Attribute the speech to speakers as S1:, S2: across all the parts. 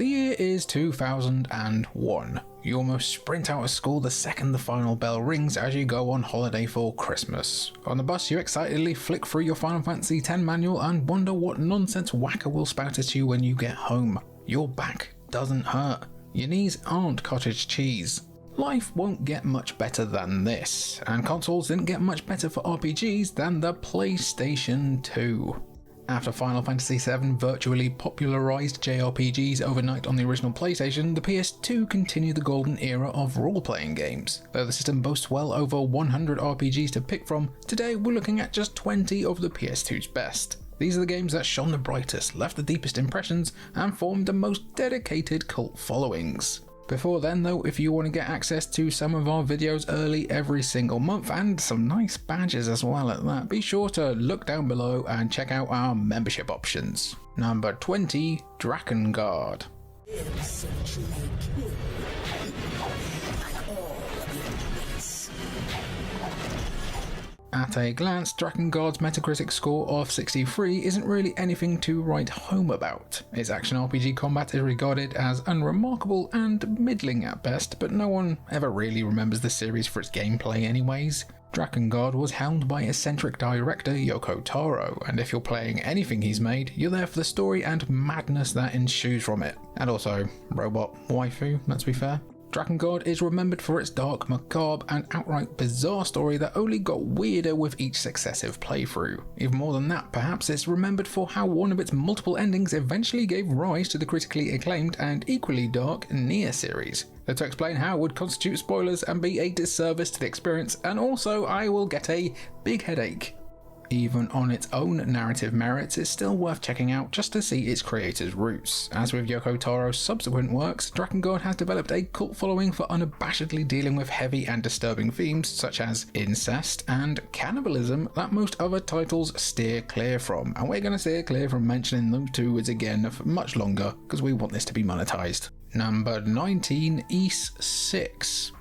S1: The year is 2001. You almost sprint out of school the second the final bell rings as you go on holiday for Christmas. On the bus, you excitedly flick through your Final Fantasy X manual and wonder what nonsense whacker will spout at you when you get home. Your back doesn't hurt. Your knees aren't cottage cheese. Life won't get much better than this, and consoles didn't get much better for RPGs than the PlayStation 2. After Final Fantasy VII virtually popularized JRPGs overnight on the original PlayStation, the PS2 continued the golden era of role-playing games. Though the system boasts well over 100 RPGs to pick from, today we're looking at just 20 of the PS2's best. These are the games that shone the brightest, left the deepest impressions, and formed the most dedicated cult followings. Before then though, if you want to get access to some of our videos early every single month, and some nice badges as well at that, be sure to look down below and check out our membership options. Number 20, Drakengard. At a glance, Drakengard's Metacritic score of 63 isn't really anything to write home about. Its action RPG combat is regarded as unremarkable and middling at best, but no one ever really remembers the series for its gameplay anyways. Drakengard was helmed by eccentric director Yoko Taro, and if you're playing anything he's made, you're there for the story and madness that ensues from it. And also, robot waifu, let's be fair. Drakengard is remembered for its dark, macabre, and outright bizarre story that only got weirder with each successive playthrough. Even more than that, perhaps it's remembered for how one of its multiple endings eventually gave rise to the critically acclaimed and equally dark Nier series. Though to explain how would constitute spoilers and be a disservice to the experience, and also I will get a big headache. Even on its own narrative merits, it's still worth checking out just to see its creator's roots. As with Yoko Taro's subsequent works, Drakengard has developed a cult following for unabashedly dealing with heavy and disturbing themes such as incest and cannibalism that most other titles steer clear from, and we're going to steer clear from mentioning those two words again for much longer because we want this to be monetized. Number 19, Ys 6.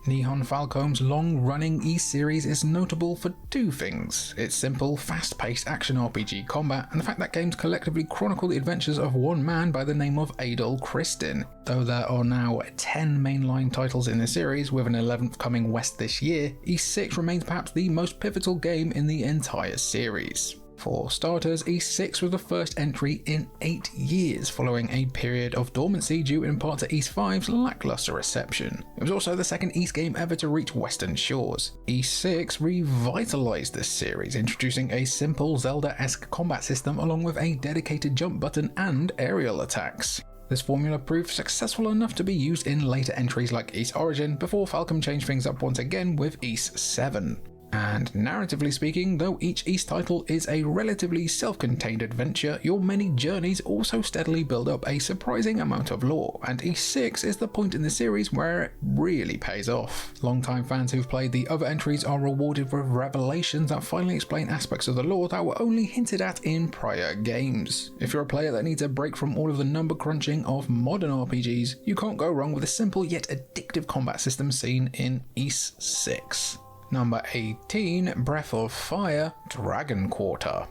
S1: Nihon Falcom's long-running Ys series is notable for two things: its simple, fast-paced action RPG combat, and the fact that games collectively chronicle the adventures of one man by the name of Adol Kristin. Though there are now 10 mainline titles in the series, with an 11th coming west this year, Ys 6 remains perhaps the most pivotal game in the entire series. For starters, Ys 6 was the first entry in 8 years, following a period of dormancy due in part to Ys 5's lackluster reception. It was also the second Ys game ever to reach Western shores. Ys 6 revitalized this series, introducing a simple Zelda-esque combat system along with a dedicated jump button and aerial attacks. This formula proved successful enough to be used in later entries like Ys Origin, before Falcom changed things up once again with Ys 7. And narratively speaking, though each Ys title is a relatively self-contained adventure, your many journeys also steadily build up a surprising amount of lore, and Ys 6 is the point in the series where it really pays off. Longtime fans who've played the other entries are rewarded with revelations that finally explain aspects of the lore that were only hinted at in prior games. If you're a player that needs a break from all of the number crunching of modern RPGs, you can't go wrong with a simple yet addictive combat system seen in Ys 6. Number 18, Breath of Fire, Dragon Quarter.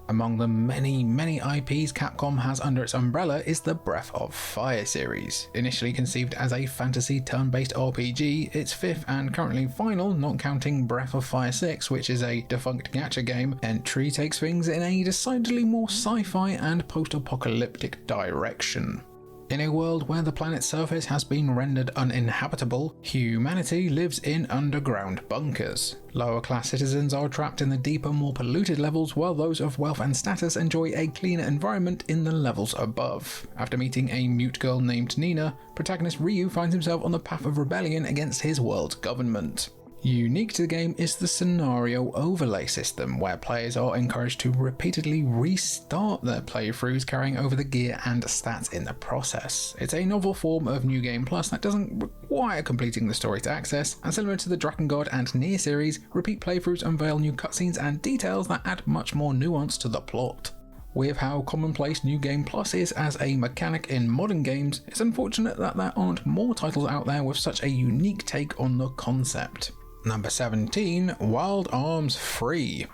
S1: Among the many IPs Capcom has under its umbrella is the Breath of Fire series. Initially conceived as a fantasy turn-based RPG, its fifth and currently final, not counting Breath of Fire 6, which is a defunct gacha game, entry takes things in a decidedly more sci-fi and post-apocalyptic direction. In a world where the planet's surface has been rendered uninhabitable, humanity lives in underground bunkers. Lower class citizens are trapped in the deeper, more polluted levels, while those of wealth and status enjoy a cleaner environment in the levels above. After meeting a mute girl named Nina, protagonist Ryu finds himself on the path of rebellion against his world's government. Unique to the game is the scenario overlay system, where players are encouraged to repeatedly restart their playthroughs, carrying over the gear and stats in the process. It's a novel form of New Game Plus that doesn't require completing the story to access, and similar to the Drakengard and Nier series, repeat playthroughs unveil new cutscenes and details that add much more nuance to the plot. With how commonplace New Game Plus is as a mechanic in modern games, it's unfortunate that there aren't more titles out there with such a unique take on the concept. Number 17, Wild Arms Free.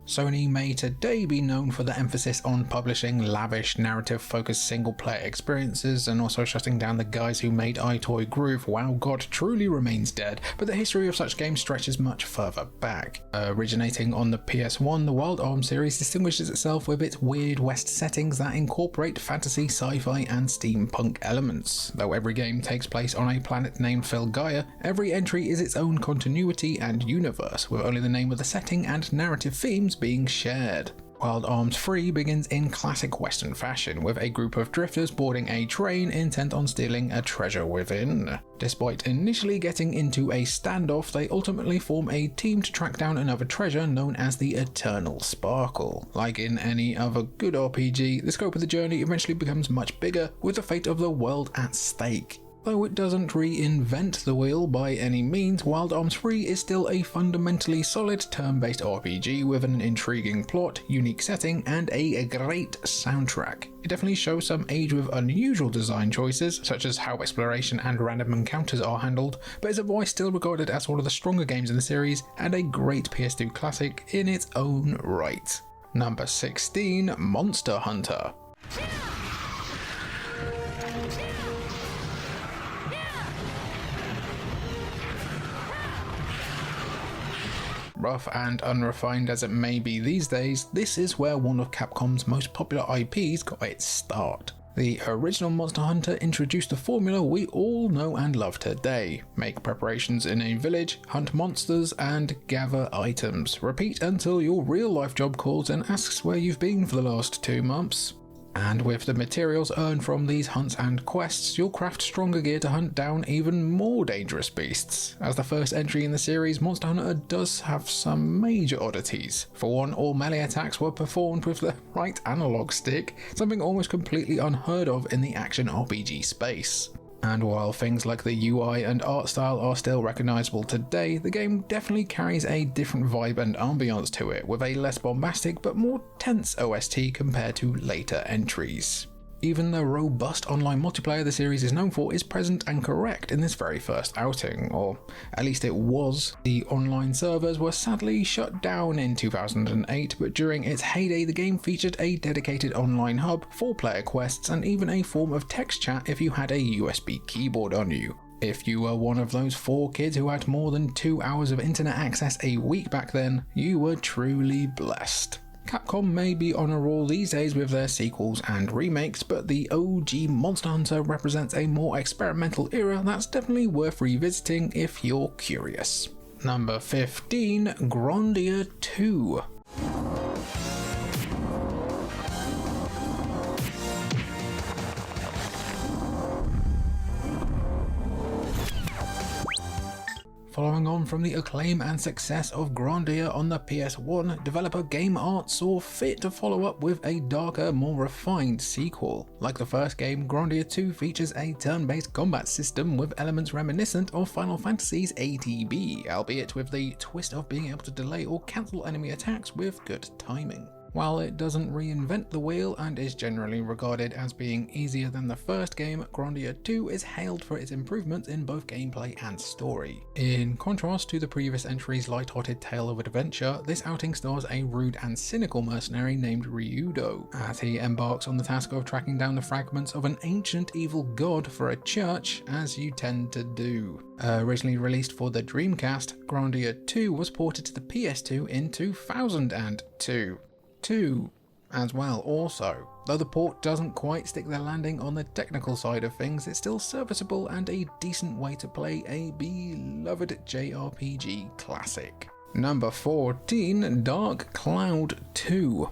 S1: Sony may today be known for the emphasis on publishing lavish, narrative-focused single-player experiences and also shutting down the guys who made EyeToy Groove while God truly remains dead, but the history of such games stretches much further back. Originating on the PS1, the Wild Arms series distinguishes itself with its weird West settings that incorporate fantasy, sci-fi, and steampunk elements. Though every game takes place on a planet named Filgaia, every entry is its own continuity and universe, with only the name of the setting and narrative themes being shared. Wild Arms Free begins in classic Western fashion, with a group of drifters boarding a train intent on stealing a treasure within. Despite initially getting into a standoff, they ultimately form a team to track down another treasure known as the Eternal Sparkle. Like in any other good RPG, the scope of the journey eventually becomes much bigger, with the fate of the world at stake. Though it doesn't reinvent the wheel by any means, Wild Arms Free is still a fundamentally solid turn-based RPG with an intriguing plot, unique setting, and a great soundtrack. It definitely shows some age with unusual design choices, such as how exploration and random encounters are handled, but is otherwise still regarded as one of the stronger games in the series and a great PS2 classic in its own right. Number 16, Monster Hunter. Rough and unrefined as it may be these days, this is where one of Capcom's most popular IPs got its start. The original Monster Hunter introduced the formula we all know and love today. Make preparations in a village, hunt monsters, and gather items. Repeat until your real life job calls and asks where you've been for the last 2 months. And with the materials earned from these hunts and quests, you'll craft stronger gear to hunt down even more dangerous beasts. As the first entry in the series, Monster Hunter does have some major oddities. For one, all melee attacks were performed with the right analog stick, something almost completely unheard of in the action RPG space. And while things like the UI and art style are still recognisable today, the game definitely carries a different vibe and ambiance to it, with a less bombastic but more tense OST compared to later entries. Even the robust online multiplayer the series is known for is present and correct in this very first outing, or at least it was. The online servers were sadly shut down in 2008, but during its heyday the game featured a dedicated online hub, 4-player quests, and even a form of text chat if you had a USB keyboard on you. If you were one of those 4 kids who had more than 2 hours of internet access a week back then, you were truly blessed. Capcom may be on a roll these days with their sequels and remakes, but the OG Monster Hunter represents a more experimental era that's definitely worth revisiting if you're curious. Number 15, Grandia 2. Following on from the acclaim and success of Grandia on the PS1, developer Game Art saw fit to follow up with a darker, more refined sequel. Like the first game, Grandia 2 features a turn-based combat system with elements reminiscent of Final Fantasy's ATB, albeit with the twist of being able to delay or cancel enemy attacks with good timing. While it doesn't reinvent the wheel and is generally regarded as being easier than the first game, Grandia 2 is hailed for its improvements in both gameplay and story. In contrast to the previous entry's light-hearted tale of adventure, this outing stars a rude and cynical mercenary named Ryudo, as he embarks on the task of tracking down the fragments of an ancient evil god for a church, as you tend to do. Originally released for the Dreamcast, Grandia 2 was ported to the PS2 in 2002. As well also. Though the port doesn't quite stick the landing on the technical side of things, it's still serviceable and a decent way to play a beloved JRPG classic. Number 14, Dark Cloud 2.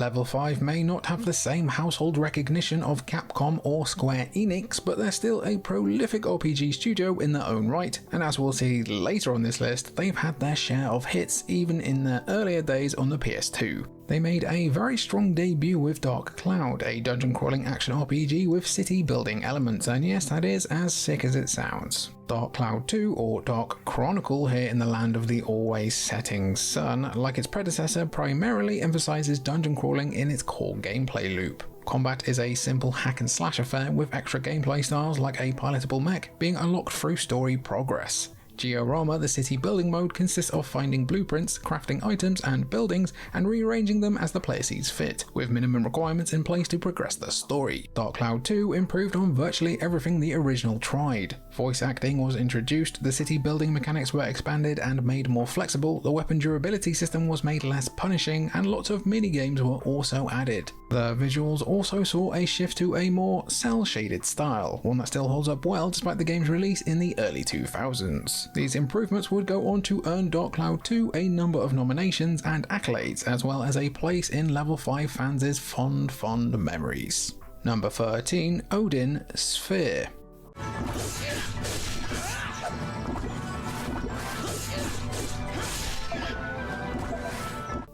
S1: Level 5 may not have the same household recognition of Capcom or Square Enix, but they're still a prolific RPG studio in their own right, and as we'll see later on this list, they've had their share of hits even in their earlier days on the PS2. They made a very strong debut with Dark Cloud, a dungeon crawling action RPG with city building elements, and yes, that is as sick as it sounds. Dark Cloud 2, or Dark Chronicle here in the land of the always setting sun, like its predecessor, primarily emphasizes dungeon crawling in its core gameplay loop. Combat is a simple hack and slash affair with extra gameplay styles like a pilotable mech being unlocked through story progress. Georama, the city building mode, consists of finding blueprints, crafting items and buildings, and rearranging them as the player sees fit, with minimum requirements in place to progress the story. Dark Cloud 2 improved on virtually everything the original tried. Voice acting was introduced, the city building mechanics were expanded and made more flexible, the weapon durability system was made less punishing, and lots of minigames were also added. The visuals also saw a shift to a more cel-shaded style, one that still holds up well despite the game's release in the early 2000s. These improvements would go on to earn Dark Cloud 2 a number of nominations and accolades, as well as a place in Level 5 fans' fond memories. Number 13, Odin Sphere.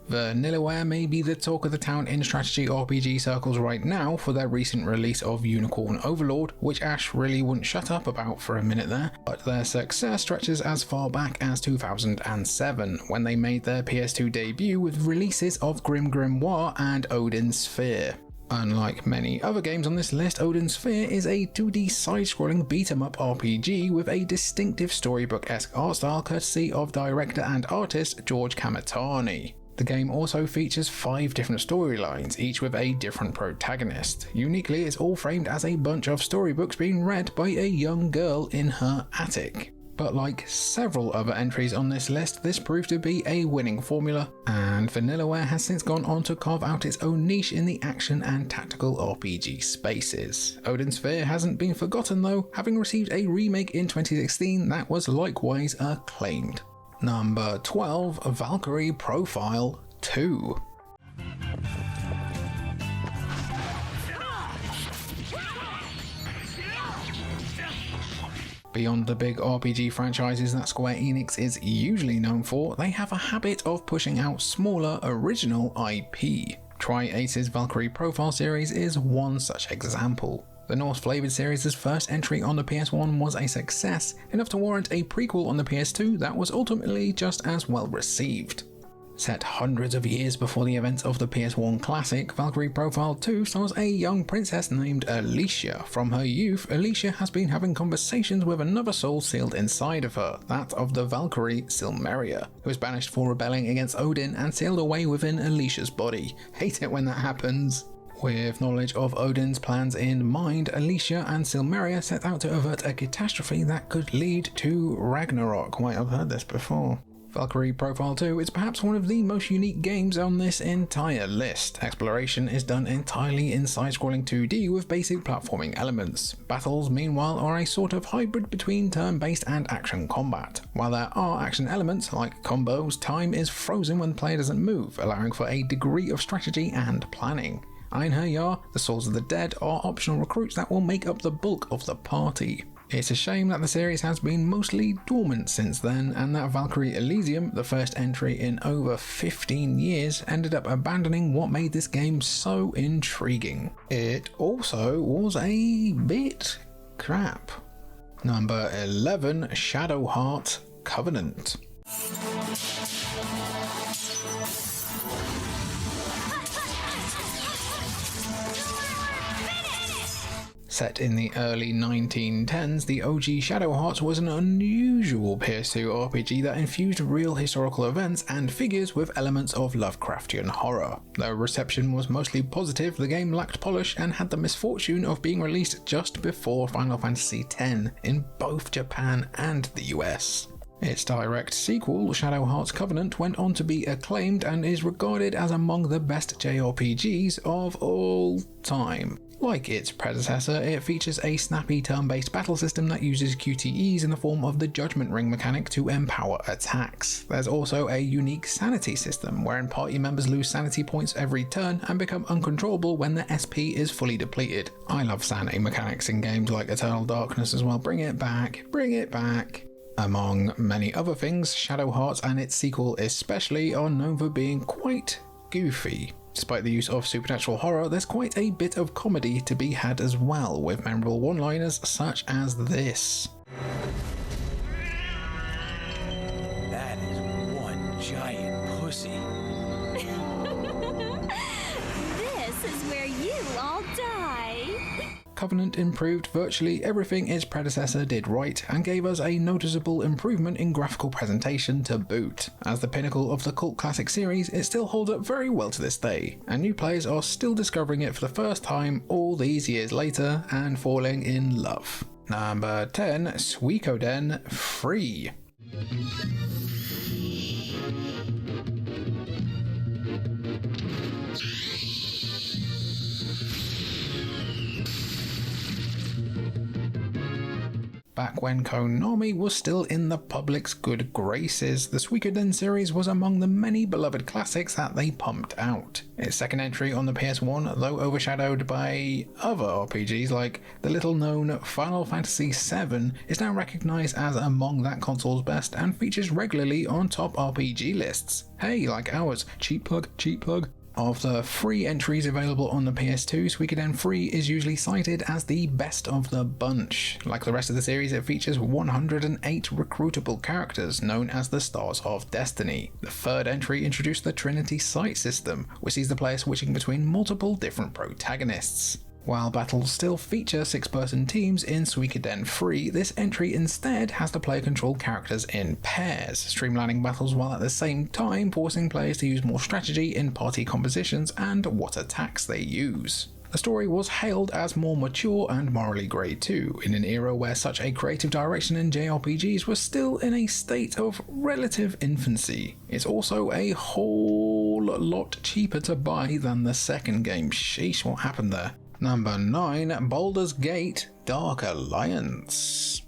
S1: Vanillaware may be the talk of the town in strategy RPG circles right now for their recent release of Unicorn Overlord, which Ash really wouldn't shut up about for a minute there, but their success stretches as far back as 2007, when they made their PS2 debut with releases of Grim Grimoire and Odin Sphere. Unlike many other games on this list, Odin Sphere is a 2D side-scrolling beat-em-up RPG with a distinctive storybook-esque art style courtesy of director and artist George Kamatani. The game also features 5 different storylines, each with a different protagonist. Uniquely, it's all framed as a bunch of storybooks being read by a young girl in her attic. But like several other entries on this list, this proved to be a winning formula, and Vanillaware has since gone on to carve out its own niche in the action and tactical RPG spaces. Odin Sphere hasn't been forgotten though, having received a remake in 2016 that was likewise acclaimed. Number 12, Valkyrie Profile 2. Beyond the big RPG franchises that Square Enix is usually known for, they have a habit of pushing out smaller original IP. Tri-Ace's Valkyrie Profile series is one such example. The Norse-flavoured series' first entry on the PS1 was a success, enough to warrant a prequel on the PS2 that was ultimately just as well received. Set hundreds of years before the events of the PS1 classic, Valkyrie Profile 2 stars a young princess named Alicia. From her youth, Alicia has been having conversations with another soul sealed inside of her, that of the Valkyrie Silmeria, who was banished for rebelling against Odin and sealed away within Alicia's body. Hate it when that happens. With knowledge of Odin's plans in mind, Alicia and Silmeria set out to avert a catastrophe that could lead to Ragnarok. Wait, I've heard this before. Valkyrie Profile 2 is perhaps one of the most unique games on this entire list. Exploration is done entirely in side-scrolling 2D with basic platforming elements. Battles, meanwhile, are a sort of hybrid between turn-based and action combat. While there are action elements, like combos, time is frozen when the player doesn't move, allowing for a degree of strategy and planning. Einherjar, the Souls of the Dead, are optional recruits that will make up the bulk of the party. It's a shame that the series has been mostly dormant since then, and that Valkyrie Elysium, the first entry in over 15 years, ended up abandoning what made this game so intriguing. It also was a bit crap. Number 11, Shadowheart Covenant. Set in the early 1910s, the OG Shadowheart was an unusual PS2 RPG that infused real historical events and figures with elements of Lovecraftian horror. Though reception was mostly positive, the game lacked polish and had the misfortune of being released just before Final Fantasy X in both Japan and the US. Its direct sequel, Shadowheart's Covenant, went on to be acclaimed and is regarded as among the best JRPGs of all time. Like its predecessor, it features a snappy turn-based battle system that uses QTEs in the form of the Judgment Ring mechanic to empower attacks. There's also a unique sanity system, wherein party members lose sanity points every turn and become uncontrollable when their SP is fully depleted. I love sanity mechanics in games like Eternal Darkness as well. Bring it back, bring it back. Among many other things, Shadow Hearts and its sequel especially are known for being quite goofy. Despite the use of supernatural horror, there's quite a bit of comedy to be had as well, with memorable one-liners such as this.
S2: That is one giant pussy.
S3: This is where you all die.
S1: Covenant improved virtually everything its predecessor did right, and gave us a noticeable improvement in graphical presentation to boot. As the pinnacle of the cult classic series, it still holds up very well to this day, and new players are still discovering it for the first time all these years later and falling in love. Number 10, Suikoden Free. Back when Konami was still in the public's good graces, the Suikoden series was among the many beloved classics that they pumped out. Its second entry on the PS1, though overshadowed by other RPGs like the little-known Final Fantasy VII, is now recognised as among that console's best and features regularly on top RPG lists. Hey, like ours. Cheap plug, cheap plug. Of the free entries available on the PS2, Suikoden Free is usually cited as the best of the bunch. Like the rest of the series, it features 108 recruitable characters known as the Stars of Destiny. The third entry introduced the Trinity Sight system, which sees the player switching between multiple different protagonists. While battles still feature 6-person teams in Suikoden Free, this entry instead has the player control characters in pairs, streamlining battles while at the same time forcing players to use more strategy in party compositions and what attacks they use. The story was hailed as more mature and morally grey too, in an era where such a creative direction in JRPGs was still in a state of relative infancy. It's also a whole lot cheaper to buy than the second game. Sheesh, what happened there? Number 9, Baldur's Gate Dark Alliance.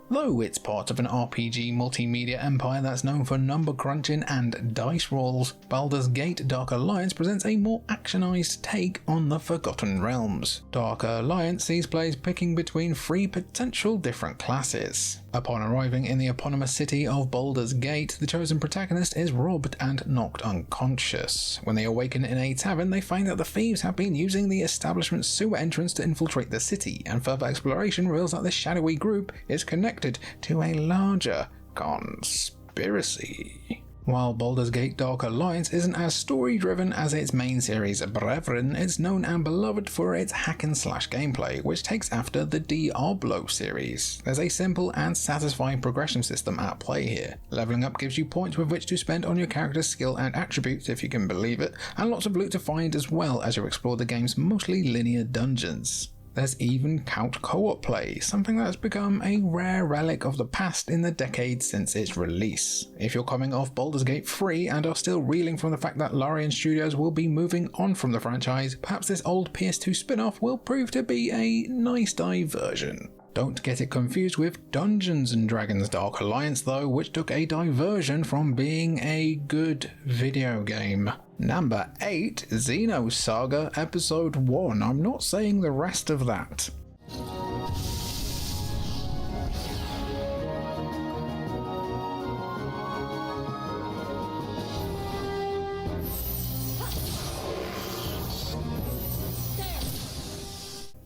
S1: Though it's part of an RPG multimedia empire that's known for number crunching and dice rolls, Baldur's Gate Dark Alliance presents a more actionized take on the Forgotten Realms. Dark Alliance sees players picking between 3 potential different classes. Upon arriving in the eponymous city of Baldur's Gate, the chosen protagonist is robbed and knocked unconscious. When they awaken in a tavern, they find that the thieves have been using the establishment's sewer entrance to infiltrate the city, and further exploration reveals that this shadowy group is connected to a larger conspiracy. While Baldur's Gate Dark Alliance isn't as story-driven as its main series Brethren, it's known and beloved for its hack-and-slash gameplay, which takes after the Diablo series. There's a simple and satisfying progression system at play here. Leveling up gives you points with which to spend on your character's skill and attributes, if you can believe it, and lots of loot to find as well as you explore the game's mostly linear dungeons. There's even couch co-op play, something that's become a rare relic of the past in the decades since its release. If you're coming off Baldur's Gate 3 and are still reeling from the fact that Larian Studios will be moving on from the franchise, perhaps this old PS2 spin-off will prove to be a nice diversion. Don't get it confused with Dungeons & Dragons Dark Alliance though, which took a diversion from being a good video game. Number 8, Xenosaga Episode 1. I'm not saying the rest of that.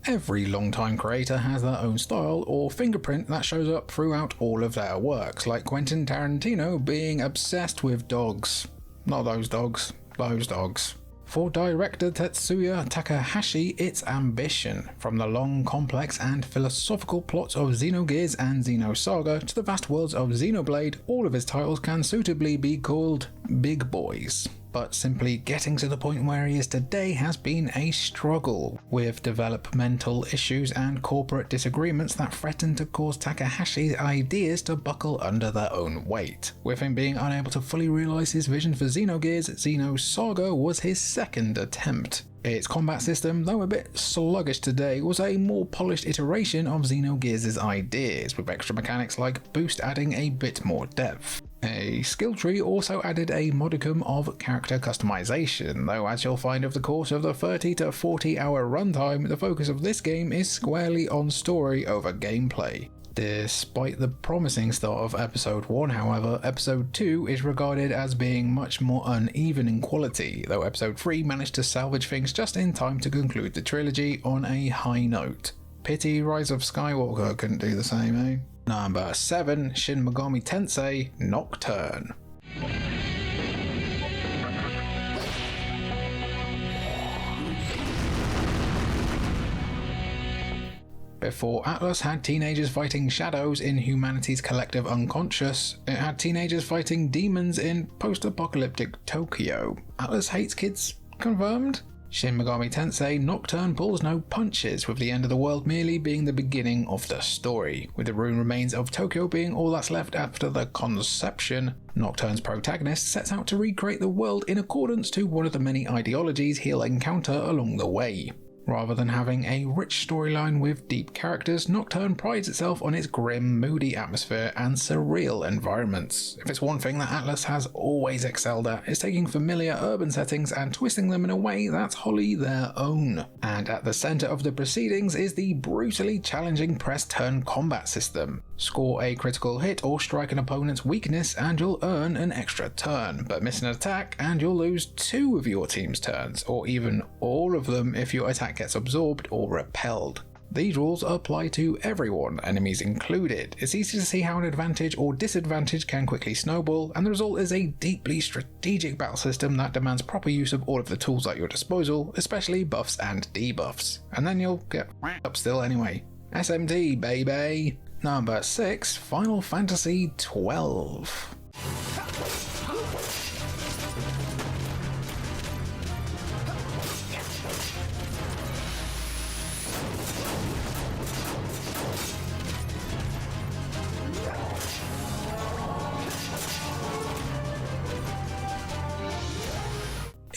S1: Every long-time creator has their own style or fingerprint that shows up throughout all of their works, like Quentin Tarantino being obsessed with dogs. Not those dogs, those dogs. For director Tetsuya Takahashi, it's ambition. From the long, complex and philosophical plots of Xenogears and Xenosaga to the vast worlds of Xenoblade, all of his titles can suitably be called big boys. but simply getting to the point where he is today has been a struggle, with developmental issues and corporate disagreements that threatened to cause Takahashi's ideas to buckle under their own weight. With him being unable to fully realise his vision for Xenogears, Xenosaga was his second attempt. Its combat system, though a bit sluggish today, was a more polished iteration of Xenogears' ideas, with extra mechanics like boost adding a bit more depth. A skill tree also added a modicum of character customization, though as you'll find over the course of the 30 to 40 hour runtime, the focus of this game is squarely on story over gameplay. Despite the promising start of Episode 1, however, Episode 2 is regarded as being much more uneven in quality, though Episode 3 managed to salvage things just in time to conclude the trilogy on a high note. Pity Rise of Skywalker couldn't do the same, eh? Number 7, Shin Megami Tensei Nocturne. Before Atlus had teenagers fighting shadows in humanity's collective unconscious, it had teenagers fighting demons in post-apocalyptic Tokyo. Atlus hates kids? Confirmed? Shin Megami Tensei Nocturne pulls no punches, with the end of the world merely being the beginning of the story. With the ruined remains of Tokyo being all that's left after the conception, Nocturne's protagonist sets out to recreate the world in accordance to one of the many ideologies he'll encounter along the way. Rather than having a rich storyline with deep characters, Nocturne prides itself on its grim, moody atmosphere and surreal environments. If it's one thing that Atlus has always excelled at, it's taking familiar urban settings and twisting them in a way that's wholly their own. And at the centre of the proceedings is the brutally challenging press-turn combat system. Score a critical hit or strike an opponent's weakness and you'll earn an extra turn, but miss an attack and you'll lose 2 of your team's turns, or even all of them if your attack gets absorbed or repelled. These rules apply to everyone, enemies included. It's easy to see how an advantage or disadvantage can quickly snowball, and the result is a deeply strategic battle system that demands proper use of all of the tools at your disposal, especially buffs and debuffs. And then you'll get up still anyway. SMT, baby! Number 6, Final Fantasy XII.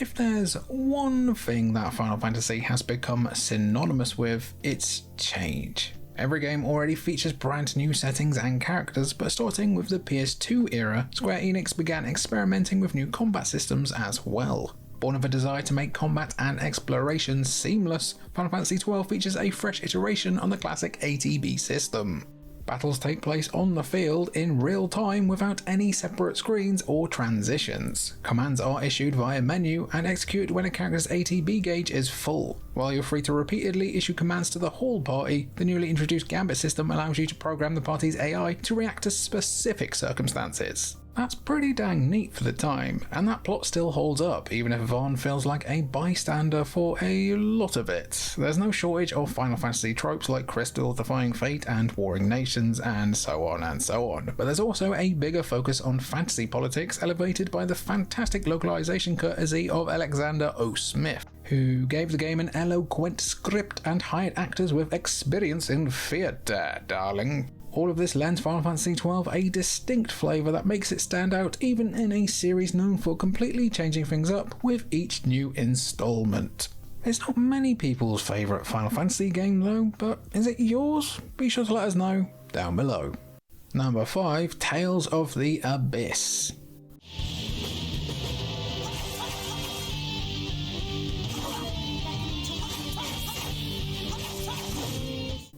S1: If there's one thing that Final Fantasy has become synonymous with, it's change. Every game already features brand new settings and characters, but starting with the PS2 era, Square Enix began experimenting with new combat systems as well. Born of a desire to make combat and exploration seamless, Final Fantasy XII features a fresh iteration on the classic ATB system. Battles take place on the field in real time without any separate screens or transitions. Commands are issued via menu and executed when a character's ATB gauge is full. While you're free to repeatedly issue commands to the whole party, the newly introduced Gambit system allows you to program the party's AI to react to specific circumstances. That's pretty dang neat for the time, and that plot still holds up, even if Vaughn feels like a bystander for a lot of it. There's no shortage of Final Fantasy tropes like Crystal, Defying Fate, and Warring Nations, and so on and so on, but there's also a bigger focus on fantasy politics elevated by the fantastic localization courtesy of Alexander O. Smith, who gave the game an eloquent script and hired actors with experience in theatre, darling. All of this lends Final Fantasy XII a distinct flavour that makes it stand out even in a series known for completely changing things up with each new installment. It's not many people's favourite Final Fantasy game though, but is it yours? Be sure to let us know down below. Number 5, Tales of the Abyss.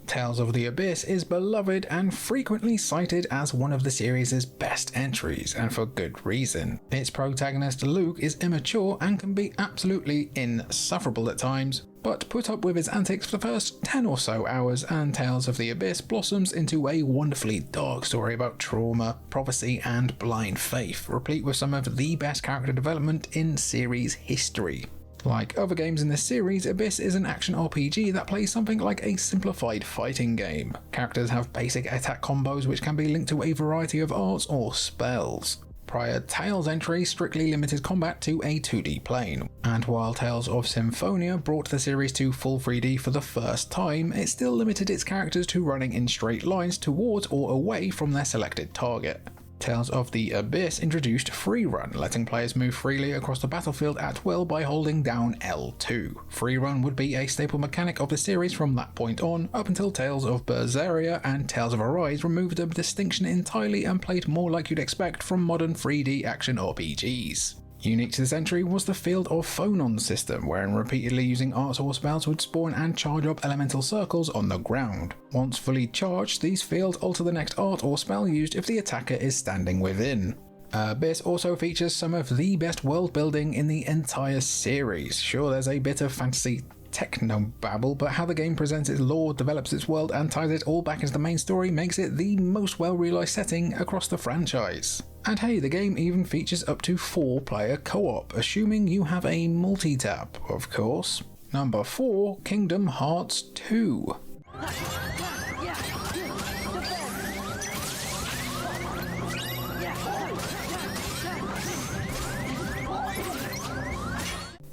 S1: Tales of the Abyss is beloved and frequently cited as one of the series' best entries, and for good reason. Its protagonist Luke is immature and can be absolutely insufferable at times, but put up with his antics for the first 10 or so hours and Tales of the Abyss blossoms into a wonderfully dark story about trauma, prophecy and blind faith, replete with some of the best character development in series history. Like other games in this series, Abyss is an action RPG that plays something like a simplified fighting game. Characters have basic attack combos which can be linked to a variety of arts or spells. prior Tales entry strictly limited combat to a 2D plane, and while Tales of Symphonia brought the series to full 3D for the first time, it still limited its characters to running in straight lines towards or away from their selected target. Tales of the Abyss introduced free run, letting players move freely across the battlefield at will by holding down L2. Free run would be a staple mechanic of the series from that point on, up until Tales of Berseria and Tales of Arise removed the distinction entirely and played more like you'd expect from modern 3D action RPGs. Unique to this entry was the Field of Phonon system, wherein repeatedly using arts or spells would spawn and charge up elemental circles on the ground. Once fully charged, these fields alter the next art or spell used if the attacker is standing within. Abyss also features some of the best world building in the entire series. Sure, there's a bit of fantasy technobabble, but how the game presents its lore, develops its world, and ties it all back into the main story makes it the most well-realised setting across the franchise. And hey, the game even features up to 4-player co-op, assuming you have a multi-tap, of course. Number 4, Kingdom Hearts 2.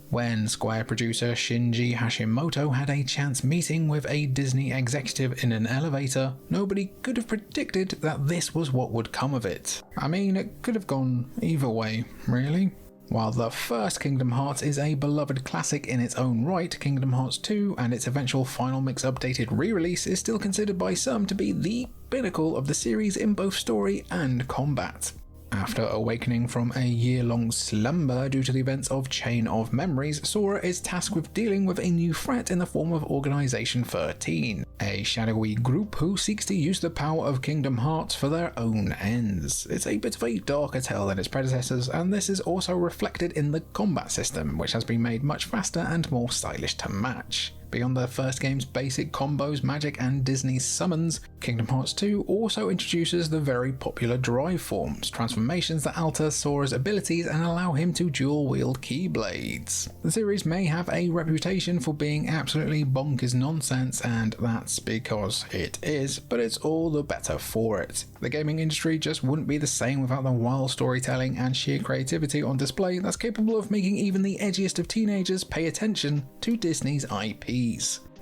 S1: When Square producer Shinji Hashimoto had a chance meeting with a Disney executive in an elevator, nobody could have predicted that this was what would come of it. I mean, it could have gone either way, really. While the first Kingdom Hearts is a beloved classic in its own right, Kingdom Hearts 2 and its eventual Final Mix updated re-release is still considered by some to be the pinnacle of the series in both story and combat. After awakening from a year-long slumber due to the events of Chain of Memories, Sora is tasked with dealing with a new threat in the form of Organization 13, a shadowy group who seeks to use the power of Kingdom Hearts for their own ends. It's a bit of a darker tale than its predecessors, and this is also reflected in the combat system, which has been made much faster and more stylish to match. Beyond the first game's basic combos, magic, and Disney summons, Kingdom Hearts 2 also introduces the very popular drive forms, transformations that alter Sora's abilities and allow him to dual-wield Keyblades. The series may have a reputation for being absolutely bonkers nonsense, and that's because it is, but it's all the better for it. The gaming industry just wouldn't be the same without the wild storytelling and sheer creativity on display that's capable of making even the edgiest of teenagers pay attention to Disney's IP.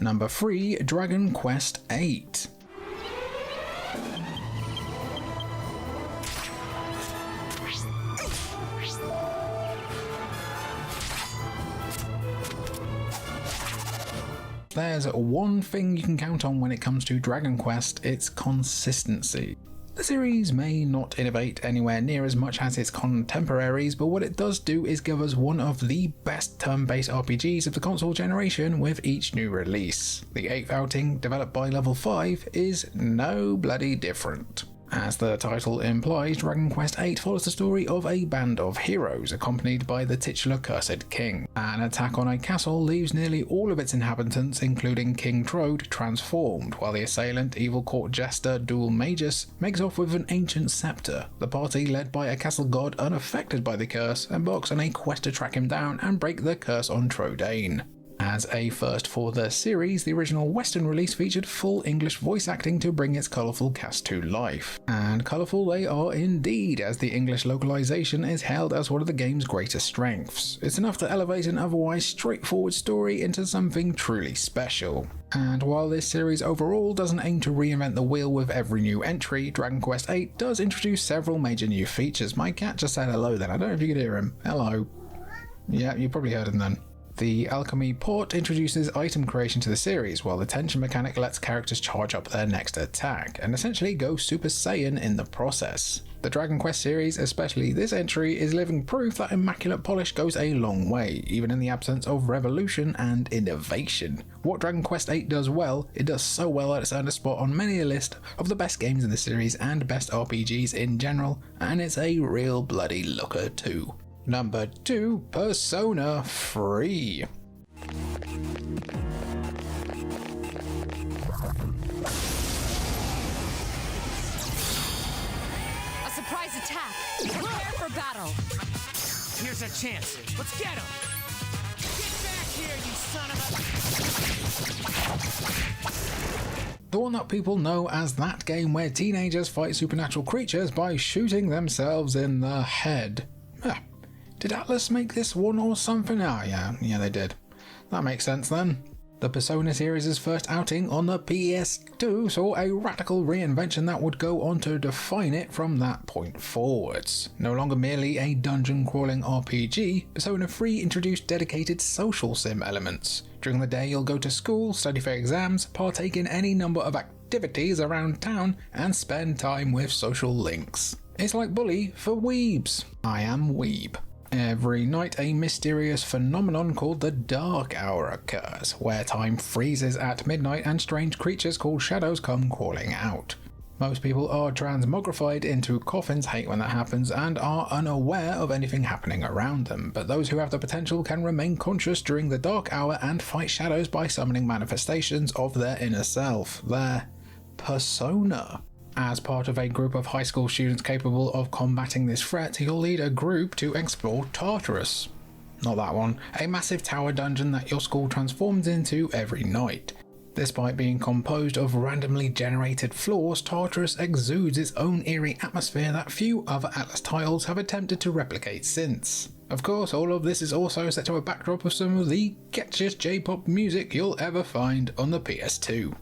S1: Number 3, Dragon Quest VIII. There's one thing you can count on when it comes to Dragon Quest, it's consistency. The series may not innovate anywhere near as much as its contemporaries, but what it does do is give us one of the best turn-based RPGs of the console generation with each new release. The 8th outing, developed by Level 5, is no bloody different. As the title implies, Dragon Quest VIII follows the story of a band of heroes accompanied by the titular Cursed King. An attack on a castle leaves nearly all of its inhabitants, including King Trode, transformed, while the assailant, evil court jester Dual Magus, makes off with an ancient scepter. The party, led by a castle god unaffected by the curse, embarks on a quest to track him down and break the curse on Trodain. As a first for the series, the original Western release featured full English voice acting to bring its colourful cast to life. And colourful they are indeed, as the English localization is hailed as one of the game's greatest strengths. It's enough to elevate an otherwise straightforward story into something truly special. And while this series overall doesn't aim to reinvent the wheel with every new entry, Dragon Quest VIII does introduce several major new features. My cat just said hello then, I don't know if you could hear him. Hello. Yeah, you probably heard him then. The Alchemy port introduces item creation to the series, while the tension mechanic lets characters charge up their next attack, and essentially go Super Saiyan in the process. The Dragon Quest series, especially this entry, is living proof that immaculate polish goes a long way, even in the absence of revolution and innovation. What Dragon Quest VIII does well, it does so well that it's earned a spot on many a list of the best games in the series and best RPGs in general, and it's a real bloody looker too. Number 2, Persona 3.
S4: A surprise attack! Prepare for battle!
S2: Here's a chance. Let's get him! Get back here, you son of a...
S1: The one that people know as that game where teenagers fight supernatural creatures by shooting themselves in the head. Did Atlas make this one or something? Yeah, they did. That makes sense then. The Persona series' first outing on the PS2 saw a radical reinvention that would go on to define it from that point forwards. No longer merely a dungeon-crawling RPG, Persona 3 introduced dedicated social sim elements. During the day you'll go to school, study for exams, partake in any number of activities around town, and spend time with social links. It's like Bully for weebs. I am weeb. Every night a mysterious phenomenon called the Dark Hour occurs, where time freezes at midnight and strange creatures called shadows come crawling out. Most people are transmogrified into coffins, hate when that happens, and are unaware of anything happening around them, but those who have the potential can remain conscious during the Dark Hour and fight shadows by summoning manifestations of their inner self, their persona. As part of a group of high school students capable of combating this threat, you'll lead a group to explore Tartarus. Not that one, a massive tower dungeon that your school transforms into every night. Despite being composed of randomly generated floors, Tartarus exudes its own eerie atmosphere that few other Atlas titles have attempted to replicate since. Of course, all of this is also set to a backdrop of some of the catchiest J-pop music you'll ever find on the PS2.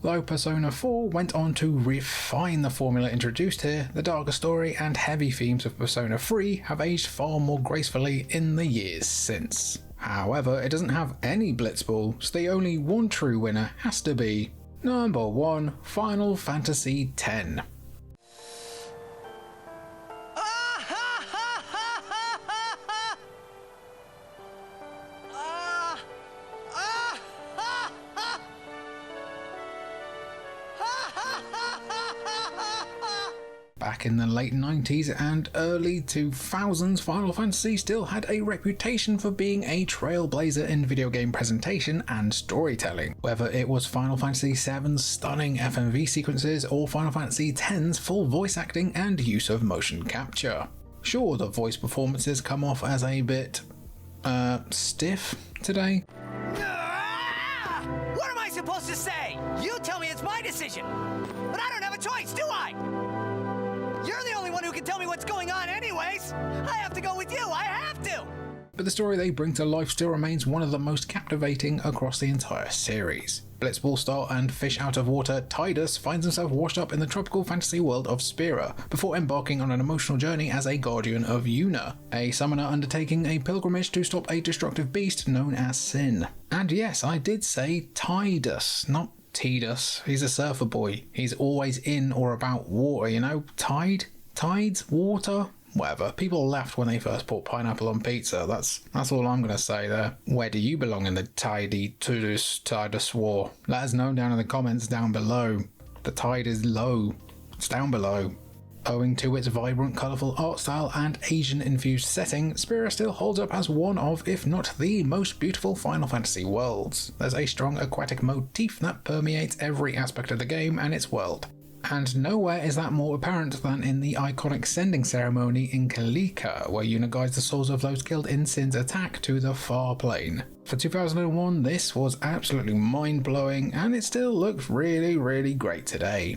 S1: Though Persona 4 went on to refine the formula introduced here, the darker story and heavy themes of Persona 3 have aged far more gracefully in the years since. However, it doesn't have any Blitzball, so the only one true winner has to be number 1, Final Fantasy X. Back in the late 90s and early 2000s, Final Fantasy still had a reputation for being a trailblazer in video game presentation and storytelling, whether it was Final Fantasy VII's stunning FMV sequences or Final Fantasy X's full voice acting and use of motion capture. Sure, the voice performances come off as a bit, stiff today.
S2: What am I supposed to say? You tell me it's my decision. But I don't have a choice, do I? You're the only one who can tell me what's going on anyways! I have to go with you, I have to!
S1: But the story they bring to life still remains one of the most captivating across the entire series. Blitzball star and fish out of water Tidus finds himself washed up in the tropical fantasy world of Spira, before embarking on an emotional journey as a guardian of Yuna, a summoner undertaking a pilgrimage to stop a destructive beast known as Shin. And yes, I did say Tidus, not Tidus. He's a surfer boy. He's always in or about water, you know? Tides? Water? Whatever. People laughed when they first put pineapple on pizza. That's all I'm gonna say there. Where do you belong in the Tidus war? Let us know down in the comments down below. The tide is low. It's down below. Owing to its vibrant, colourful art style and Asian-infused setting, Spira still holds up as one of, if not the most beautiful Final Fantasy worlds. There's a strong aquatic motif that permeates every aspect of the game and its world. And nowhere is that more apparent than in the iconic sending ceremony in Kalika, where Yuna guides the souls of those killed in Sin's attack to the far plane. For 2001, this was absolutely mind-blowing, and it still looks really, really great today.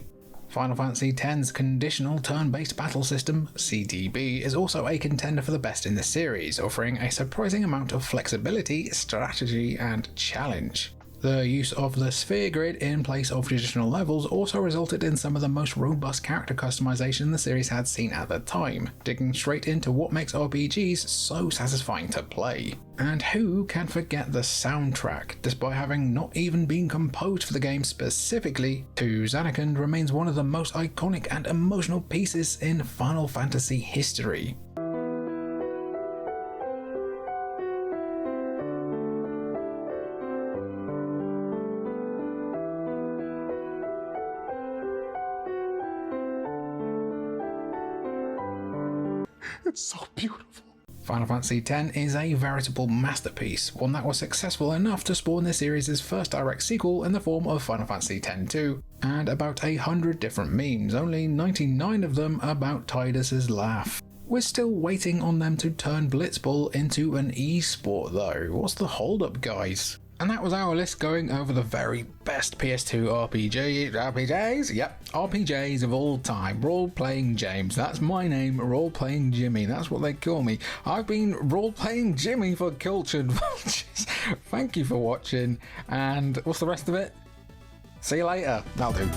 S1: Final Fantasy X's conditional turn-based battle system, CTB, is also a contender for the best in the series, offering a surprising amount of flexibility, strategy, and challenge. The use of the sphere grid in place of traditional levels also resulted in some of the most robust character customization the series had seen at the time, digging straight into what makes RPGs so satisfying to play. And who can forget the soundtrack? Despite having not even been composed for the game specifically, To Xenosaga remains one of the most iconic and emotional pieces in Final Fantasy history. It's so beautiful. Final Fantasy X is a veritable masterpiece, one that was successful enough to spawn the series' first direct sequel in the form of Final Fantasy X-2, and about 100 different memes, only 99 of them about Tidus's laugh. We're still waiting on them to turn Blitzball into an e-sport though. What's the hold-up, guys? And that was our list going over the very best PS2 RPGs? Yep, RPGs of all time. Role-playing James, that's my name, role-playing Jimmy, that's what they call me. I've been role-playing Jimmy for Cultured Vultures. Thank you for watching, and what's the rest of it? See you later. That'll do.